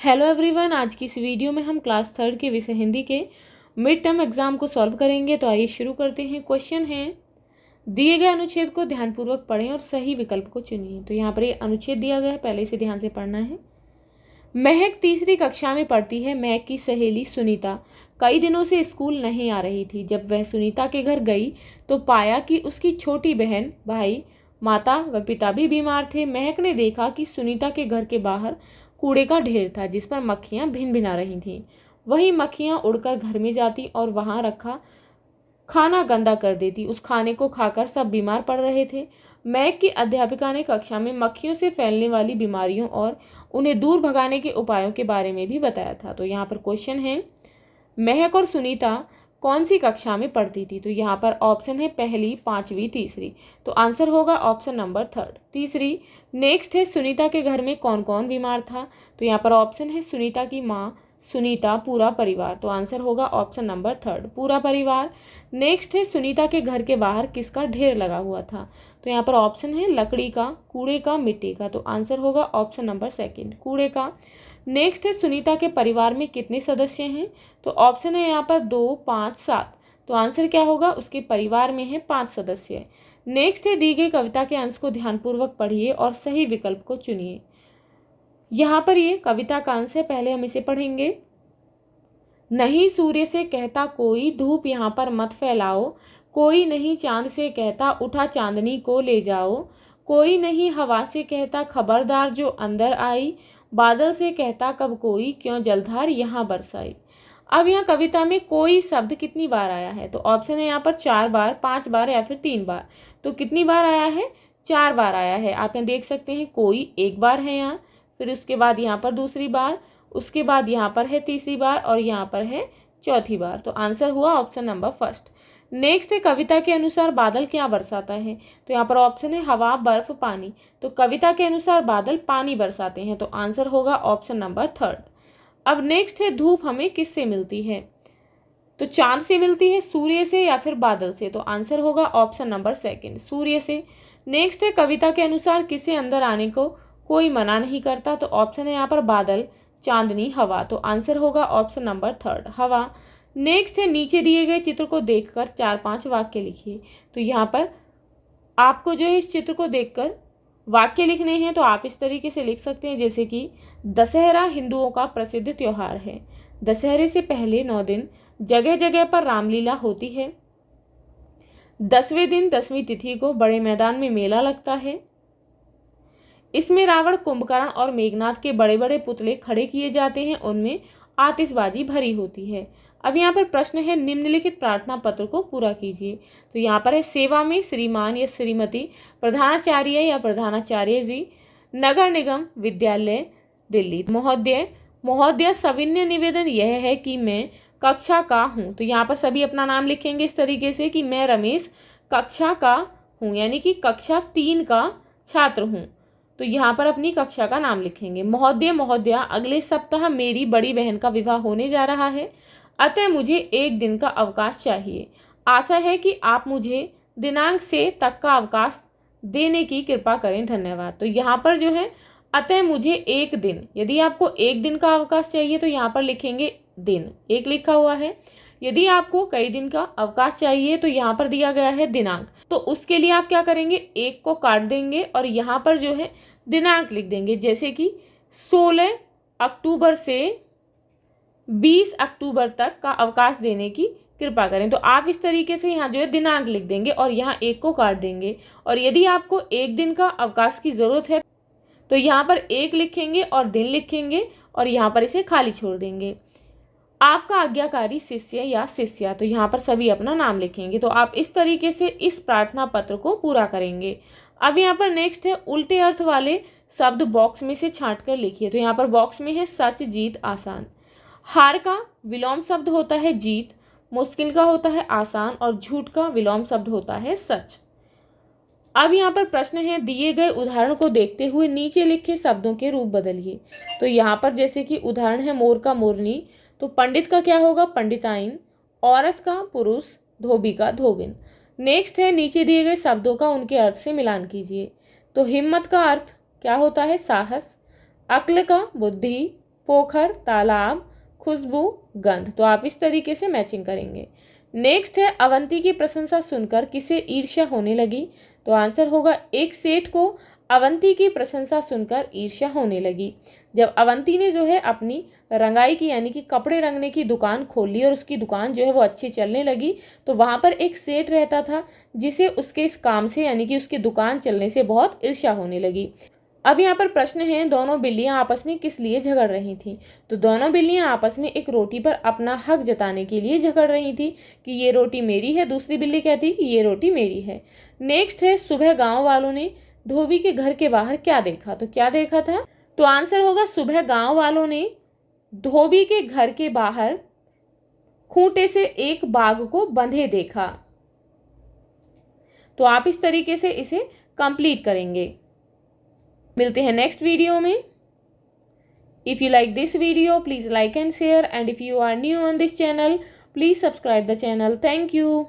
Hello everyone, आज की इस वीडियो में हम क्लास थर्ड के विषय हिंदी के मिड टर्म एग्जाम को सॉल्व करेंगे। तो आइए शुरू करते हैं। क्वेश्चन है, दिए गए अनुच्छेद को ध्यानपूर्वक पढ़ें और सही विकल्प को चुनिए। तो यहाँ पर ये अनुच्छेद दिया गया है, पहले इसे ध्यान से पढ़ना है। महक तीसरी कक्षा में पढ़ती है। महक की सहेली सुनीता कई दिनों से स्कूल नहीं आ रही थी। जब वह सुनीता के घर गई तो पाया कि उसकी छोटी बहन, भाई, माता व पिता भी बीमार थे। महक ने देखा कि सुनीता के घर के बाहर कूड़े का ढेर था जिस पर मक्खियां भिन भिना रही थीं। वही मक्खियां उड़कर घर में जाती और वहां रखा खाना गंदा कर देती। उस खाने को खाकर सब बीमार पड़ रहे थे। महक की अध्यापिका ने कक्षा में मक्खियों से फैलने वाली बीमारियों और उन्हें दूर भगाने के उपायों के बारे में भी बताया था। तो यहाँ पर क्वेश्चन है, महक और सुनीता कौन सी कक्षा में पढ़ती थी? तो यहाँ पर ऑप्शन है पहली, पांचवी, तीसरी। तो आंसर होगा ऑप्शन नंबर थर्ड, तीसरी। नेक्स्ट है, सुनीता के घर में कौन कौन बीमार था? तो यहाँ पर ऑप्शन है सुनीता की माँ, सुनीता, पूरा परिवार। तो आंसर होगा ऑप्शन नंबर थर्ड, पूरा परिवार। नेक्स्ट है, सुनीता के घर के बाहर किसका ढेर लगा हुआ था? तो यहाँ पर ऑप्शन है लकड़ी का, कूड़े का, मिट्टी का। तो आंसर होगा ऑप्शन नंबर सेकंड, कूड़े का। नेक्स्ट है, सुनीता के परिवार में कितने सदस्य हैं? तो ऑप्शन है यहाँ पर 2, 5, 7। तो आंसर क्या होगा? उसके परिवार में है 5 सदस्य। नेक्स्ट है, दी गई कविता के अंश को ध्यानपूर्वक पढ़िए और सही विकल्प को चुनिए। यहाँ पर ये कविता का अंश है, पहले हम इसे पढ़ेंगे। नहीं सूर्य से कहता कोई, धूप यहाँ पर मत फैलाओ। कोई नहीं चांद से कहता, उठा चांदनी को ले जाओ। कोई नहीं हवा से कहता, खबरदार जो अंदर आई। बादल से कहता कब कोई, क्यों जलधार यहाँ बरसाई। अब यहाँ कविता में कोई शब्द कितनी बार आया है? तो ऑप्शन है यहाँ पर 4 बार, 5 बार या फिर 3 बार। तो कितनी बार आया है? 4 बार आया है। आप यहाँ देख सकते हैं, कोई 1 बार है यहाँ, फिर उसके बाद यहाँ पर दूसरी बार, उसके बाद यहाँ पर है तीसरी बार और यहाँ पर है चौथी बार। तो आंसर हुआ ऑप्शन नंबर फर्स्ट। नेक्स्ट है, कविता के अनुसार बादल क्या बरसाता है? तो यहाँ पर ऑप्शन है हवा, बर्फ, पानी। तो कविता के अनुसार बादल पानी बरसाते हैं। तो आंसर होगा ऑप्शन नंबर थर्ड। अब नेक्स्ट है, धूप हमें किससे मिलती है? तो चांद से मिलती है, सूर्य से या फिर बादल से? तो आंसर होगा ऑप्शन नंबर सेकंड, सूर्य से। नेक्स्ट है, कविता के अनुसार किसे अंदर आने को कोई मना नहीं करता? तो ऑप्शन है यहाँ पर बादल, चांदनी, हवा। तो आंसर होगा ऑप्शन नंबर थर्ड, हवा। नेक्स्ट है, नीचे दिए गए चित्र को देखकर 4-5 वाक्य लिखिए। तो यहाँ पर आपको जो है इस चित्र को देखकर वाक्य लिखने हैं। तो आप इस तरीके से लिख सकते हैं, जैसे कि दशहरा हिंदुओं का प्रसिद्ध त्योहार है। दशहरे से पहले 9 दिन जगह जगह पर रामलीला होती है। 10वें दिन 10वीं तिथि को बड़े मैदान में मेला लगता है। इसमें रावण, कुंभकर्ण और मेघनाथ के बड़े बड़े पुतले खड़े किए जाते हैं, उनमें आतिशबाजी भरी होती है। अब यहाँ पर प्रश्न है, निम्नलिखित प्रार्थना पत्र को पूरा कीजिए। तो यहाँ पर है, सेवा में श्रीमान या श्रीमती, प्रधानाचार्य या प्रधानाचार्य जी, नगर निगम विद्यालय दिल्ली। महोदय, महोदय, सविनय निवेदन यह है कि मैं कक्षा का हूँ। तो यहाँ पर सभी अपना नाम लिखेंगे इस तरीके से कि मैं रमेश कक्षा का हूँ, यानी कि कक्षा 3 का छात्र हूँ। तो यहाँ पर अपनी कक्षा का नाम लिखेंगे। महोदय, महोदया, अगले सप्ताह मेरी बड़ी बहन का विवाह होने जा रहा है, अतः मुझे 1 दिन का अवकाश चाहिए। आशा है कि आप मुझे दिनांक से तक का अवकाश देने की कृपा करें, धन्यवाद। तो यहाँ पर जो है, अतः मुझे 1 दिन, यदि आपको 1 दिन का अवकाश चाहिए तो यहाँ पर लिखेंगे दिन, एक लिखा हुआ है। यदि आपको कई दिन का अवकाश चाहिए तो यहाँ पर दिया गया है दिनांक, तो उसके लिए आप क्या करेंगे, 1 को काट देंगे और यहाँ पर जो है दिनांक लिख देंगे, जैसे कि 16 अक्टूबर से 20 अक्टूबर तक का अवकाश देने की कृपा करें। तो आप इस तरीके से यहाँ जो है दिनांक लिख देंगे और यहाँ 1 को काट देंगे। और यदि आपको 1 दिन का अवकाश की ज़रूरत है तो यहाँ पर 1 लिखेंगे और दिन लिखेंगे और यहाँ पर इसे खाली छोड़ देंगे। आपका आज्ञाकारी शिष्य या शिष्या, तो यहाँ पर सभी अपना नाम लिखेंगे। तो आप इस तरीके से इस प्रार्थना पत्र को पूरा करेंगे। अब यहाँ पर नेक्स्ट है, उल्टे अर्थ वाले शब्द बॉक्स में से छांट कर लिखिए। तो यहाँ पर बॉक्स में है सच, जीत, आसान। हार का विलोम शब्द होता है जीत, मुश्किल का होता है आसान और झूठ का विलोम शब्द होता है सच। अब यहाँ पर प्रश्न है, दिए गए उदाहरण को देखते हुए नीचे लिखे शब्दों के रूप बदलिए। तो यहाँ पर जैसे कि उदाहरण है, मोर का मोरनी, तो पंडित का क्या होगा, पंडिताइन। औरत का पुरुष, धोबी का धोबिन। नेक्स्ट है, नीचे दिए गए शब्दों का उनके अर्थ से मिलान कीजिए। तो हिम्मत का अर्थ क्या होता है, साहस। अक्ल का बुद्धि, पोखर, तालाब, खुशबू, गंध। तो आप इस तरीके से मैचिंग करेंगे। नेक्स्ट है अवंती की प्रशंसा सुनकर किसे ईर्ष्या होने लगी। तो आंसर होगा एक सेठ को अवंती की प्रशंसा सुनकर ईर्ष्या होने लगी। जब अवंती ने जो है अपनी रंगाई की यानी कि कपड़े रंगने की दुकान खोल ली और उसकी दुकान जो है वो अच्छी चलने लगी, तो वहाँ पर एक सेठ रहता था जिसे उसके इस काम से यानी कि उसकी दुकान चलने से बहुत ईर्ष्या होने लगी। अब यहाँ पर प्रश्न है, दोनों बिल्लियाँ आपस में किस लिए झगड़ रही थी। तो दोनों बिल्लियाँ आपस में एक रोटी पर अपना हक जताने के लिए झगड़ रही थी कि ये रोटी मेरी है, दूसरी बिल्ली कहती कि ये रोटी मेरी है। नेक्स्ट है सुबह गाँव वालों ने धोबी के घर के बाहर क्या देखा। तो क्या देखा था। तो आंसर होगा सुबह गाँव वालों ने धोबी के घर के बाहर खूंटे से एक बाघ को बंधे देखा। तो आप इस तरीके से इसे कंप्लीट करेंगे। मिलते हैं नेक्स्ट वीडियो में। If you like this video please like and share, and if you are new on this channel please subscribe the channel. Thank you.